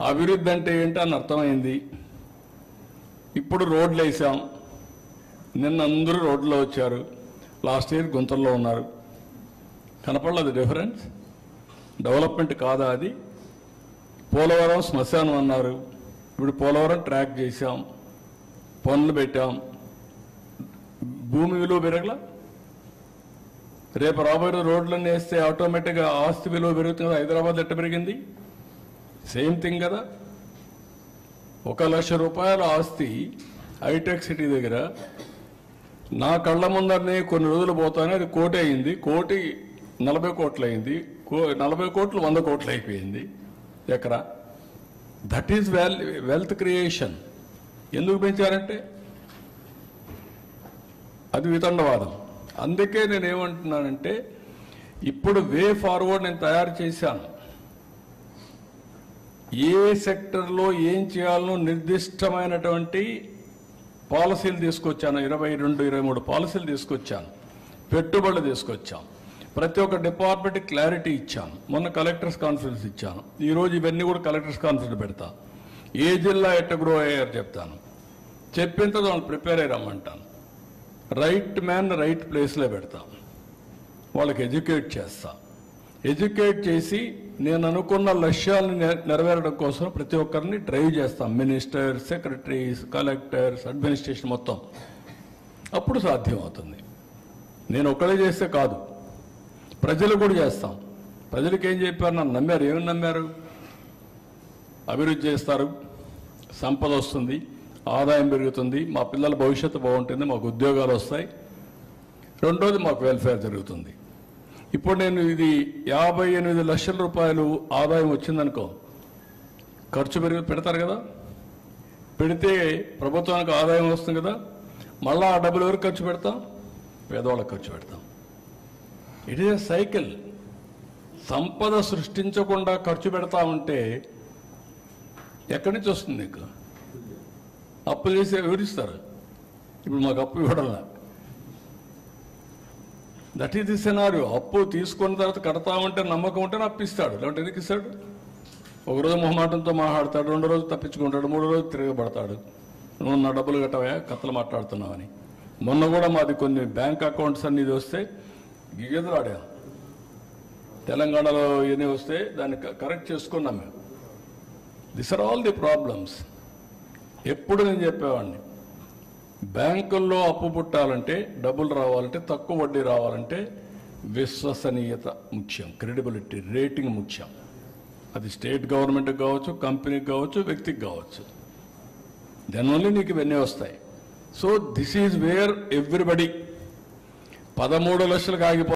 అభివృద్ధి అంటే ఏంటి అని అర్థమైంది. ఇప్పుడు రోడ్లు వేసాం. నిన్న అందరూ రోడ్లో వచ్చారు. లాస్ట్ ఇయర్ గుంతల్లో ఉన్నారు. కనపడలేదు డిఫరెన్స్. డెవలప్మెంట్ కాదా అది? పోలవరం శ్మశానం అన్నారు. ఇప్పుడు పోలవరం ట్రాక్ చేశాం, పనులు పెట్టాం, భూమి విలువ పెరగల. రేపు రాబోయే రోడ్లన్నీ వేస్తే ఆటోమేటిక్గా ఆస్తి విలువ పెరుగుతుంది. హైదరాబాద్ ఎట్ట పెరిగింది? సేమ్ థింగ్ కదా. 1,00,000 రూపాయల ఆస్తి హైటెక్ సిటీ దగ్గర నా కళ్ళ ముందరనే కొన్ని రోజులు పోతానే అది 1 కోటి అయింది. 1 కోటి 40 కోట్లు అయింది. 40 కోట్లు 100 కోట్లు అయిపోయింది ఎకరా. That is wealth creation. ఎందుకు పెంచారంటే అది వితండవాదం. అందుకే నేనేమంటున్నానంటే ఇప్పుడు వే ఫార్వర్డ్ నేను తయారు చేశాను. ఏ సెక్టర్లో ఏం చేయాలనో నిర్దిష్టమైనటువంటి పాలసీలు తీసుకొచ్చాను. 22, 23 పాలసీలు తీసుకొచ్చాను. పెట్టుబడులు తీసుకొచ్చాను. ప్రతి ఒక్క డిపార్ట్మెంట్ క్లారిటీ ఇచ్చాను. మొన్న కలెక్టర్స్ కాన్ఫరెన్స్ ఇచ్చాను. ఈరోజు ఇవన్నీ కూడా కలెక్టర్స్ కాన్ఫరెన్స్ పెడతా. ఏ జిల్లా ఎట్ట గ్రో అయ్యారు చెప్తాను. చెప్పిన తర్వాత వాళ్ళు ప్రిపేర్ అయ్యి రమ్మంటాను. రైట్ మ్యాన్ రైట్ ప్లేస్లో పెడతాం. వాళ్ళకి ఎడ్యుకేట్ చేస్తా. ఎడ్యుకేట్ చేసి నేను అనుకున్న లక్ష్యాలను నెరవేరడం కోసం ప్రతి ఒక్కరిని డ్రైవ్ చేస్తాం. మినిస్టర్స్, సెక్రటరీస్, కలెక్టర్స్, అడ్మినిస్ట్రేషన్ మొత్తం. అప్పుడు సాధ్యం అవుతుంది. నేను ఒక్కడే చేస్తే కాదు, ప్రజలు కూడా చేస్తాం. ప్రజలకు ఏం చెప్పారు? నన్ను నమ్మారు. ఏమని నమ్మారు? అభివృద్ధి చేస్తారు, సంపద వస్తుంది, ఆదాయం పెరుగుతుంది, మా పిల్లల భవిష్యత్తు బాగుంటుంది, మాకు ఉద్యోగాలు వస్తాయి, రెండోది మాకు వెల్ఫేర్ జరుగుతుంది. ఇప్పుడు నేను ఇది 58 లక్షల రూపాయలు ఆదాయం వచ్చిందనుకో, ఖర్చు పెడతారు కదా. పెడితే ప్రభుత్వానికి ఆదాయం వస్తుంది కదా. మళ్ళీ ఆ డబ్బులు ఎవరికి ఖర్చు పెడతాం? పేదవాళ్ళకి ఖర్చు పెడతాం. It is a cycle. సంపద సృష్టించకుండా ఖర్చు పెడతా ఉంటే ఎక్కడి నుంచి వస్తుంది నీకు? అప్పులు చేసి వివరిస్తారు. ఇప్పుడు మాకు అప్పు ఇవ్వడంలా. That is the scenario. అప్పు తీసుకున్న తర్వాత కడతామంటే నమ్మకం ఉంటే అప్పిస్తాడు, లేదంటే ఎందుకు ఇస్తాడు? ఒకరోజు మొహమాటంతో మాట్లాడతాడు, 2 రోజులు తప్పించుకుంటాడు, 3 రోజులు తిరగబడతాడు. నువ్వు నా డబ్బులు కట్టవా, కథలు మాట్లాడుతున్నావని. మొన్న కూడా మాది కొన్ని బ్యాంక్ అకౌంట్స్ అన్ని వస్తే గిగెదురు ఆడాం. తెలంగాణలో ఇవన్నీ వస్తే దాన్ని కరెక్ట్ చేసుకున్నాం మేము. This are all the problems. ఎప్పుడు నేను చెప్పేవాడిని, బ్యాంకుల్లో అప్పు పుట్టాలంటే, డబ్బులు రావాలంటే, తక్కువ వడ్డీ రావాలంటే విశ్వసనీయత ముఖ్యం, క్రెడిబిలిటీ, రేటింగ్ ముఖ్యం. అది స్టేట్ గవర్నమెంట్కి కావచ్చు, కంపెనీకి కావచ్చు, వ్యక్తికి కావచ్చు. దెన్ ఓన్లీ నీకు ఇవన్నీ వస్తాయి. So this is where everybody 13 లక్షలకు ఆగిపో